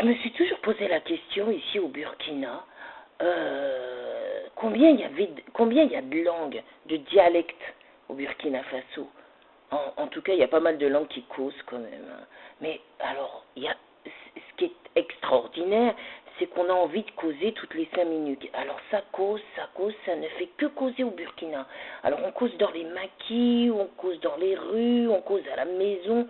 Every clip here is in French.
Je me suis toujours posé la question ici au Burkina, combien il y a de langues, de dialectes au Burkina Faso. En tout cas, il y a pas mal de langues qui causent quand même, hein. Mais alors, ce qui est extraordinaire, c'est qu'on a envie de causer toutes les 5 minutes. Alors ça cause, ça ne fait que causer au Burkina. Alors on cause dans les maquis, on cause dans les rues, on cause à la maison,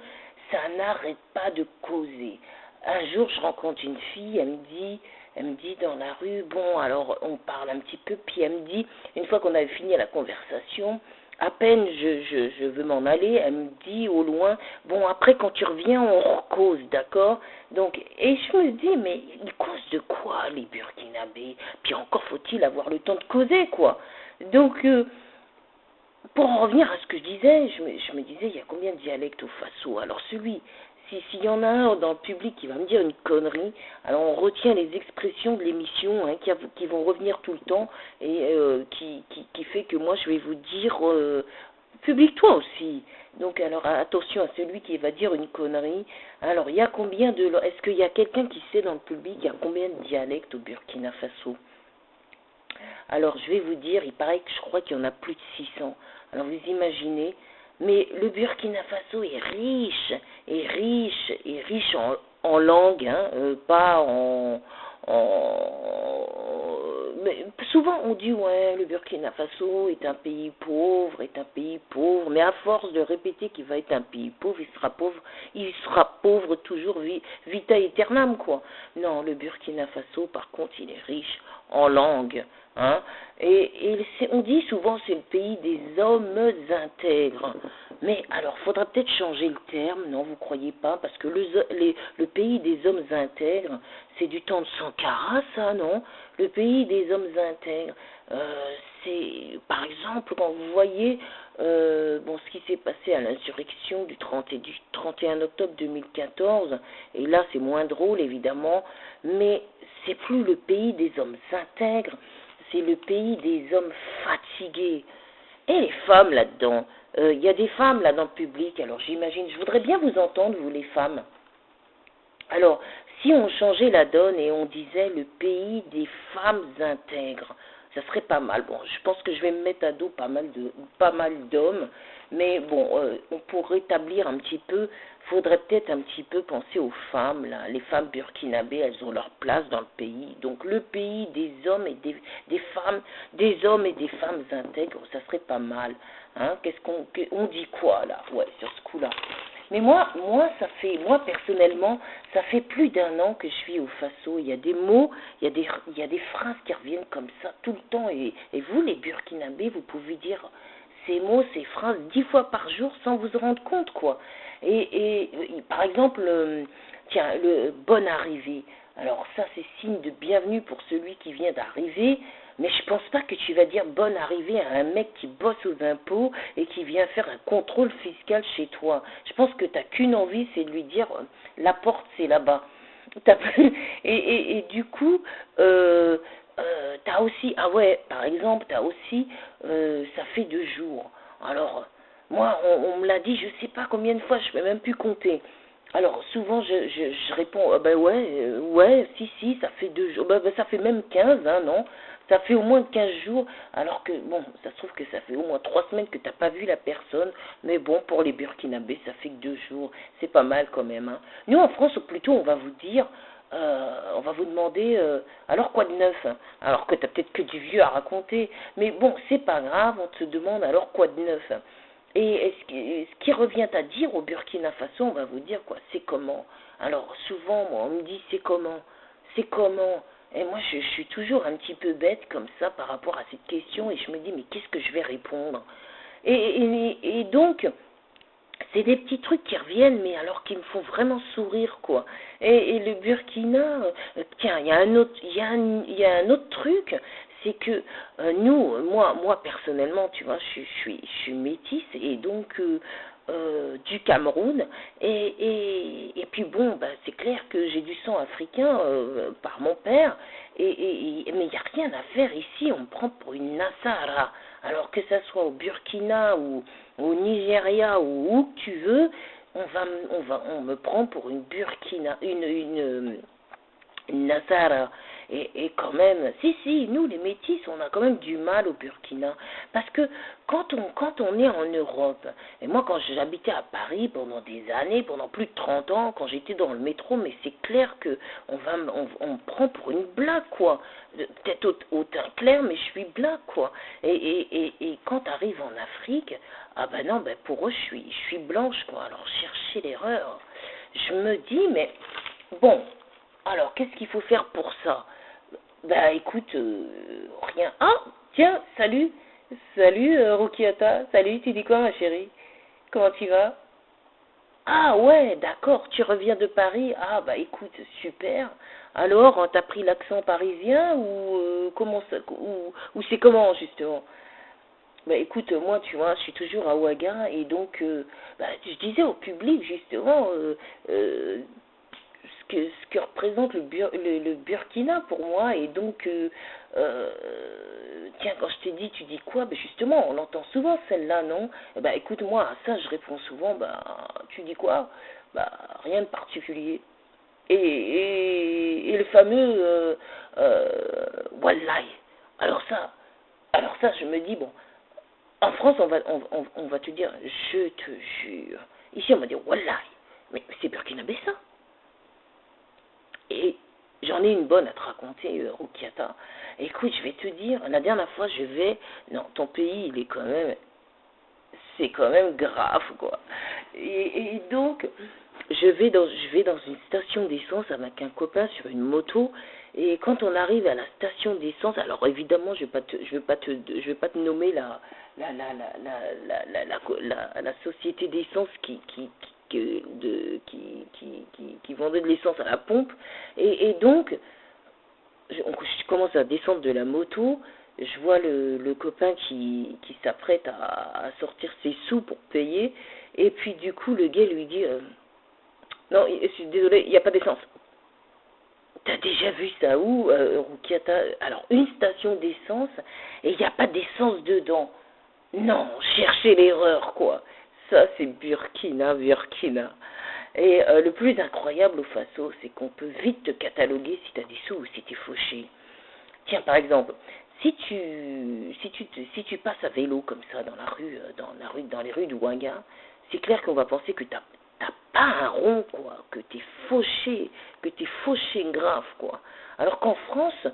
ça n'arrête pas de causer. Un jour, je rencontre une fille, elle me dit dans la rue, bon, alors on parle un petit peu, puis elle me dit, une fois qu'on avait fini la conversation, à peine je veux m'en aller, elle me dit au loin, bon, après quand tu reviens, on recause, d'accord? Donc, et je me dis, mais ils causent de quoi, les Burkinabés? Puis encore faut-il avoir le temps de causer, quoi. Donc, pour en revenir à ce que je disais, je me disais, il y a combien de dialectes au Faso? Alors s'il y en a un dans le public qui va me dire une connerie, alors on retient les expressions de l'émission, hein, qui vont revenir tout le temps et qui fait que moi je vais vous dire, public toi aussi. Donc alors attention à celui qui va dire une connerie. Alors il y a combien de... Est-ce qu'il y a quelqu'un qui sait dans le public, il y a combien de dialectes au Burkina Faso? Alors, je vais vous dire, il paraît que je crois qu'il y en a plus de 600. Alors, vous imaginez, mais le Burkina Faso est riche, en langue, hein, pas mais souvent on dit, ouais, le Burkina Faso est un pays pauvre, mais à force de répéter qu'il va être un pays pauvre, il sera pauvre toujours, vita aeternam, quoi. Non, le Burkina Faso, par contre, il est riche en langue, hein, on dit souvent c'est le pays des hommes intègres. Mais alors, faudra peut-être changer le terme, non, vous croyez pas, parce que le pays des hommes intègres, c'est du temps de Sankara, ça, non? Le pays des hommes intègres, c'est, par exemple, quand vous voyez, ce qui s'est passé à l'insurrection du 31 octobre 2014, et là, c'est moins drôle, évidemment, mais c'est plus le pays des hommes intègres, c'est le pays des hommes fatigués. Et les femmes là-dedans, il y a des femmes là dans le public, alors j'imagine, je voudrais bien vous entendre, vous les femmes. Alors, si on changeait la donne et on disait le pays des femmes intègres, ça serait pas mal. Bon, je pense que je vais me mettre à dos pas mal d'hommes, mais bon, pour rétablir un petit peu, faudrait peut-être un petit peu penser aux femmes, là. Les femmes burkinabées, elles ont leur place dans le pays. Donc le pays des hommes et des femmes, des hommes et des femmes intègres, ça serait pas mal. Hein? On dit quoi là? Ouais, sur ce coup-là. Mais moi, personnellement, ça fait plus d'1 an que je suis au Faso. Il y a des mots, il y a des phrases qui reviennent comme ça tout le temps. Et vous, les Burkinabés, vous pouvez dire ces mots, ces phrases 10 fois par jour sans vous en rendre compte, quoi. Par exemple, tiens, le bonne arrivée. Alors ça, c'est signe de bienvenue pour celui qui vient d'arriver. Mais je pense pas que tu vas dire bonne arrivée à un mec qui bosse aux impôts et qui vient faire un contrôle fiscal chez toi. Je pense que tu n'as qu'une envie, c'est de lui dire la porte c'est là-bas. Et du coup, t'as aussi, ah ouais, par exemple, t'as aussi, ça fait 2 jours. Alors, moi, on me l'a dit, je sais pas combien de fois, je ne peux même plus compter. Alors, souvent, je réponds, ben ouais, si, ça fait 2 jours. Ben, ça fait même 15, hein, non? Ça fait au moins 15 jours, alors que, bon, ça se trouve que ça fait au moins 3 semaines que tu n'as pas vu la personne, mais bon, pour les Burkinabés, ça fait que 2 jours, c'est pas mal quand même, hein. Nous, en France, plutôt, on va vous dire, on va vous demander, alors quoi de neuf, hein? Alors que tu n'as peut-être que du vieux à raconter, mais bon, c'est pas grave, on te demande, alors quoi de neuf, hein? Et ce qui revient à dire au Burkina Faso, on va vous dire quoi, c'est comment. Alors souvent, moi, on me dit c'est comment. Et moi, je suis toujours un petit peu bête comme ça par rapport à cette question et je me dis mais qu'est-ce que je vais répondre. Et donc, c'est des petits trucs qui reviennent, mais alors qui me font vraiment sourire, quoi. Et le Burkina, tiens, il y a un autre truc, c'est que moi personnellement, tu vois, je suis métisse et donc du Cameroun et puis bon, bah, c'est clair que j'ai du sang africain par mon père mais il n'y a rien à faire ici, on me prend pour une Nassara. Alors que ça soit au Burkina ou au Nigeria ou où que tu veux, on me prend pour une Burkina, Nassara. Et quand même, si, nous les métis, on a quand même du mal au Burkina. Parce que quand on est en Europe, et moi quand j'habitais à Paris pendant des années, pendant plus de 30 ans, quand j'étais dans le métro, mais c'est clair que on me prend pour une blague, quoi. Peut-être au teint clair, mais je suis blague, quoi. Et quand t'arrives en Afrique, ah ben non, ben pour eux, je suis blanche, quoi. Alors chercher l'erreur. Je me dis, mais bon, alors qu'est-ce qu'il faut faire pour ça? Bah écoute, rien. Ah, tiens, salut Rukiata, salut, tu dis quoi ma chérie? Comment tu vas? Ah ouais, d'accord, tu reviens de Paris? Ah bah écoute, super. Alors, t'as pris l'accent parisien ou comment ça, ou c'est comment justement? Bah écoute, moi tu vois, je suis toujours à Ouaga et donc bah, je disais au public justement ce que représente le Burkina pour moi. Et donc, tiens, quand je t'ai dit, tu dis quoi? Ben justement, on l'entend souvent celle-là, non? Ben écoute, moi, à ça, je réponds souvent, ben, tu dis quoi? Ben, rien de particulier. Et le fameux Wallahi. Alors ça, je me dis, bon, en France, on va te dire, je te jure. Ici, on va dire Wallahi. Mais c'est burkinabé ça. Et j'en ai une bonne à te raconter, Rukiata. Écoute, je vais te dire, la dernière fois, non, ton pays, c'est quand même grave, quoi. Et donc, je vais dans une station d'essence avec un copain sur une moto. Et quand on arrive à la station d'essence, alors évidemment, je vais pas te nommer la société d'essence qui vendait de l'essence à la pompe. Et donc, je commence à descendre de la moto, je vois le copain qui s'apprête à sortir ses sous pour payer, et puis du coup le gars lui dit non, je suis désolé, il n'y a pas d'essence. T'as déjà vu ça où, Rukiata? Alors, une station d'essence et il n'y a pas d'essence dedans. Non, cherchez l'erreur, quoi. Ça, c'est Burkina. Et le plus incroyable au Faso, c'est qu'on peut vite te cataloguer si t'as des sous ou si t'es fauché. Tiens, par exemple, si tu passes à vélo comme ça dans la rue, dans les rues de Ouaga, c'est clair qu'on va penser que t'as pas un rond, quoi, que t'es fauché grave, quoi. Alors qu'en France,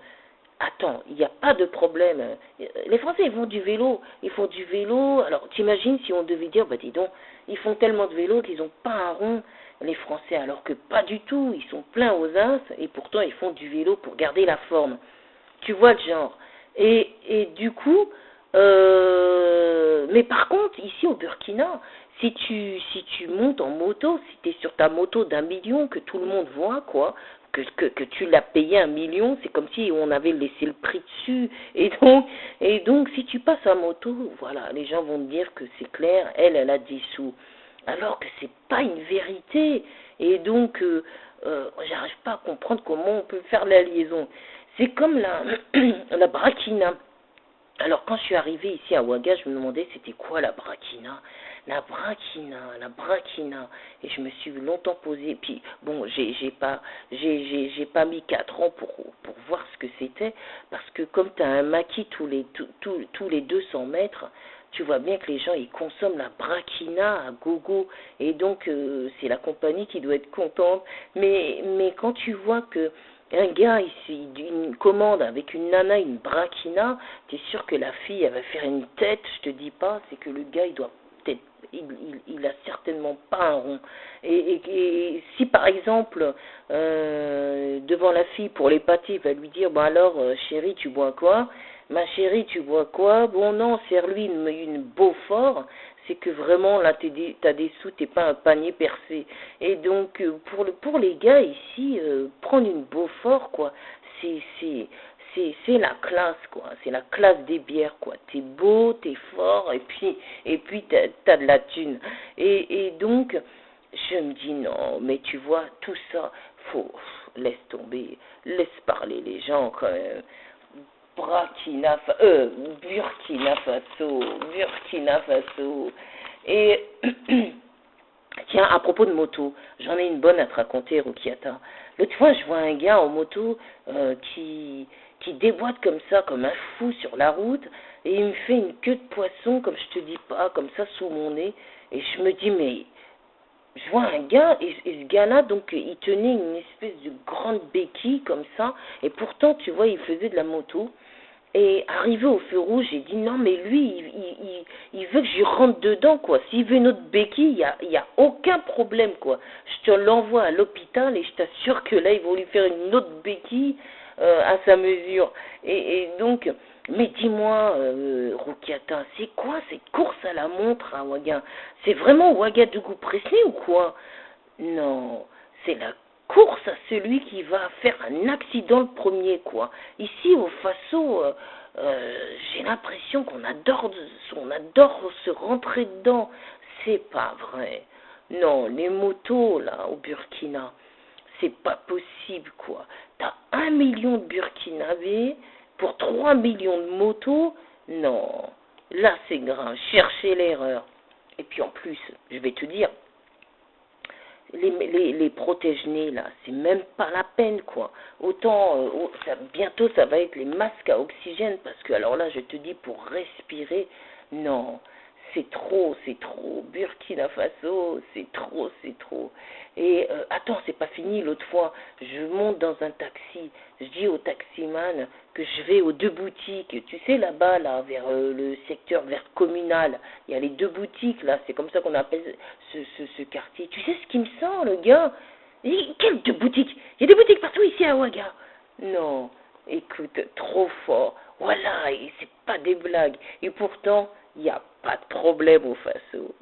attends, il n'y a pas de problème. Les Français, ils font du vélo. Alors, t'imagines si on devait dire, bah dis donc, ils font tellement de vélo qu'ils n'ont pas un rond, les Français, alors que pas du tout, ils sont pleins aux as, et pourtant ils font du vélo pour garder la forme. Tu vois le genre. Et du coup, mais par contre, ici au Burkina, si tu montes en moto, si tu es sur ta moto d'1 million, que tout le monde voit, quoi, que tu l'as payé 1 million, c'est comme si on avait laissé le prix dessus. Et donc, si tu passes à moto, voilà, les gens vont te dire que c'est clair, elle a des sous. Alors que c'est pas une vérité. Et donc, j'arrive pas à comprendre comment on peut faire la liaison. C'est comme la braquina. Alors quand je suis arrivée ici à Ouaga, je me demandais c'était quoi la braquina. La braquina. Et je me suis longtemps posé. Puis bon, j'ai pas mis 4 ans pour voir ce que c'était, parce que comme tu as un maquis tous les 200 mètres, tu vois bien que les gens ils consomment la braquina à gogo, et donc c'est la compagnie qui doit être contente. Mais quand tu vois que un gars ici, une commande avec une nana, une braquina, t'es sûr que la fille, elle va faire une tête, je te dis pas, c'est que le gars, il doit peut-être, il a certainement pas un rond. Et si par exemple, devant la fille, pour l'épater, il va lui dire, bon alors, chérie, tu bois quoi? Ma chérie, tu bois quoi? Bon non, serre-lui une Beaufort, c'est que vraiment là t'as des sous, t'es pas un panier percé. Et donc pour les gars ici, prendre une Beaufort, quoi, c'est la classe, quoi, c'est la classe des bières, quoi. T'es beau, t'es fort, et puis t'as de la thune. Et donc je me dis non, mais tu vois tout ça, laisse tomber, laisse parler les gens quand même. Burkina Faso. Et Tiens, à propos de moto, j'en ai une bonne à te raconter, Rukiata. L'autre fois, je vois un gars en moto qui déboîte comme ça, comme un fou sur la route, et il me fait une queue de poisson, comme je te dis pas, comme ça sous mon nez, et je me dis, mais je vois un gars, et ce gars-là, donc, il tenait une espèce de grande béquille comme ça, et pourtant, tu vois, il faisait de la moto. Et arrivé au feu rouge, j'ai dit non, mais lui, il veut que je rentre dedans, quoi. S'il veut une autre béquille, il y a aucun problème, quoi. Je te l'envoie à l'hôpital et je t'assure que là, ils vont lui faire une autre béquille à sa mesure. Et donc, mais dis-moi, Roukiata, c'est quoi cette course à la montre à Ouaga? C'est vraiment Ouagadougou pressé ou quoi? Non, c'est la course à celui qui va faire un accident le premier, quoi. Ici, au Faso, j'ai l'impression on adore se rentrer dedans. C'est pas vrai. Non, les motos, là, au Burkina, c'est pas possible, quoi. T'as 1 million de Burkinabés pour 3 millions de motos. Non, là, c'est grave. Cherchez l'erreur. Et puis en plus, je vais te dire, les protège-nez là, c'est même pas la peine quoi. Autant bientôt ça va être les masques à oxygène parce que alors là je te dis pour respirer, non, c'est trop. Burkina Faso, c'est trop, c'est trop. Et attends, c'est pas fini. L'autre fois, je monte dans un taxi, je dis au taximan que je vais aux deux boutiques. Tu sais là-bas, là, vers le secteur vert communal, il y a les deux boutiques là. C'est comme ça qu'on appelle ce quartier. Tu sais ce qui me sent, le gars? Et quelles deux boutiques? Il y a des boutiques partout ici à Ouaga. Non, écoute, trop fort. Voilà, et c'est pas des blagues. Et pourtant, il n'y a pas de problème au Faso.